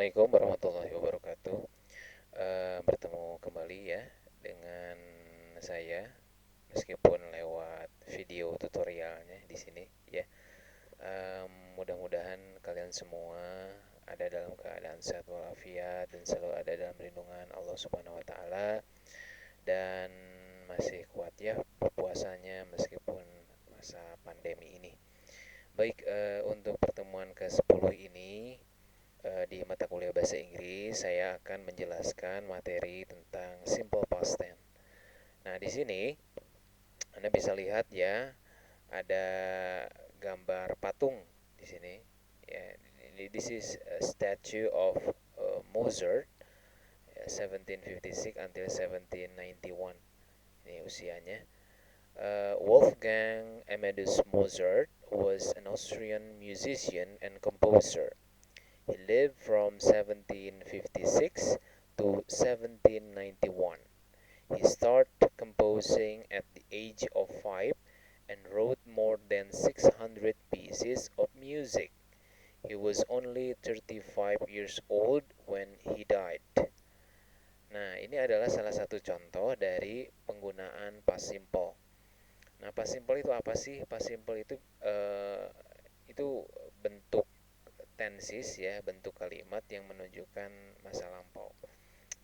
Assalamualaikum warahmatullahi wabarakatuh. Bertemu kembali ya dengan saya, meskipun lewat video tutorialnya di sini ya. Mudah-mudahan kalian semua ada dalam keadaan sehat walafiat dan selalu ada dalam lindungan Allah Subhanahu wa taala, dan masih kuat ya berpuasanya meskipun masa pandemi ini. Baik, untuk pertemuan ke-10 ini, di mata kuliah bahasa Inggris, saya akan menjelaskan materi tentang simple past tense. Nah, di sini Anda bisa lihat ya, ada gambar patung di sini. Ya, this is a statue of Mozart, 1756 until 1791. Ini usianya. Wolfgang Amadeus Mozart was an Austrian musician and composer. He lived from 1756 to 1791. He started composing at the age of 5 and wrote more than 600 pieces of music. He was only 35 years old when he died. Nah, ini adalah salah satu contoh dari penggunaan past simple. Nah, past simple itu apa sih? Past simple itu bentuk tenses ya, bentuk kalimat yang menunjukkan masa lampau.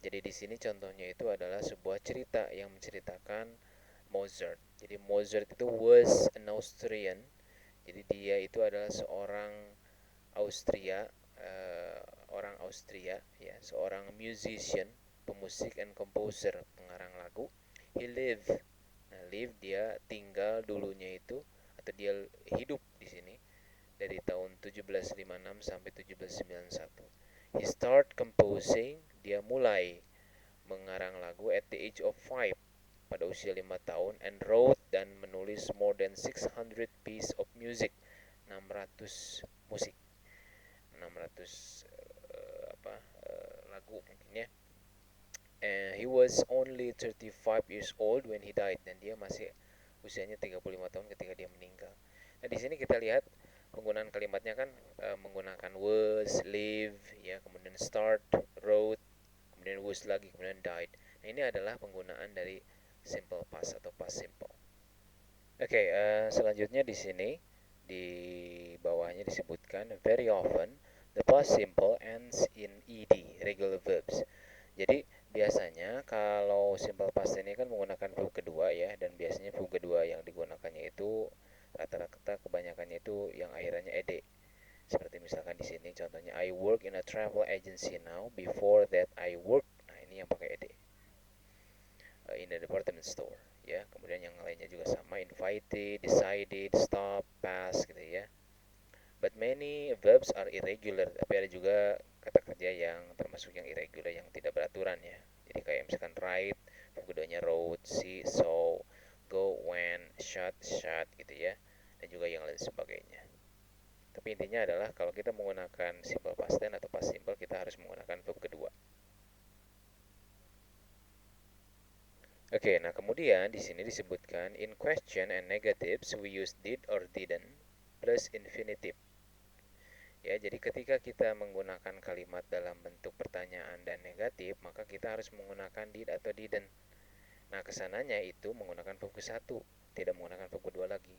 Jadi di sini contohnya itu adalah sebuah cerita yang menceritakan Mozart. Jadi Mozart itu was an Austrian. Jadi dia itu adalah seorang Austria, orang Austria ya, seorang musician, pemusik and composer, pengarang lagu. He lived. Nah, live dia tinggal dulunya itu, atau dia hidup di sini dari tahun 1756 sampai 1791. He start composing, dia mulai mengarang lagu at the age of 5, pada usia 5 tahun, and wrote dan menulis more than 600 piece of music, 600 musik, 600 lagu mungkin ya. And he was only 35 years old when he died, dan dia masih usianya 35 tahun ketika dia meninggal. Nah, di sini kita lihat penggunaan kalimatnya kan menggunakan was, live, ya, kemudian start, wrote, kemudian was lagi, kemudian died. Nah, ini adalah penggunaan dari simple past atau past simple. Oke, selanjutnya di sini di bawahnya disebutkan very often the past simple ends in ed, regular verbs. Jadi biasanya kalau simple past ini kan menggunakan verb kedua ya, dan biasanya verb kedua yang digunakannya itu rata-rata kebanyakannya itu yang akhirannya ed. Seperti misalkan di sini contohnya I work in a travel agency now. Before that I work. Nah, ini yang pakai ed. In a department store ya. Kemudian yang lainnya juga sama, invited, decided, stop, pass gitu ya. But many verbs are irregular. Tapi ada juga kata kerja yang termasuk yang irregular, yang tidak beraturan ya. Jadi kayak misalkan write, verb keduanya wrote, see, saw, go, went, shot gitu ya. Dan juga yang lain sebagainya. Tapi intinya adalah kalau kita menggunakan simple past tense atau past simple, kita harus menggunakan verb kedua. Oke, nah kemudian di sini disebutkan in question and negatives we use did or didn't plus infinitive. Ya, jadi ketika kita menggunakan kalimat dalam bentuk pertanyaan dan negatif, maka kita harus menggunakan did atau didn't. Nah, kesananya itu menggunakan verb ke satu, tidak menggunakan verb kedua lagi.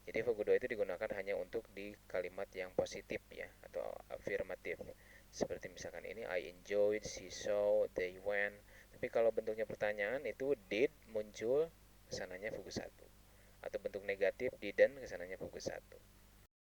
Jadi verb kedua itu digunakan hanya untuk di kalimat yang positif ya, atau afirmatif. Seperti misalkan ini I enjoyed, she saw, they went. Tapi kalau bentuknya pertanyaan itu did muncul kesananya verb ke satu. Atau bentuk negatif didn't kesananya verb ke satu.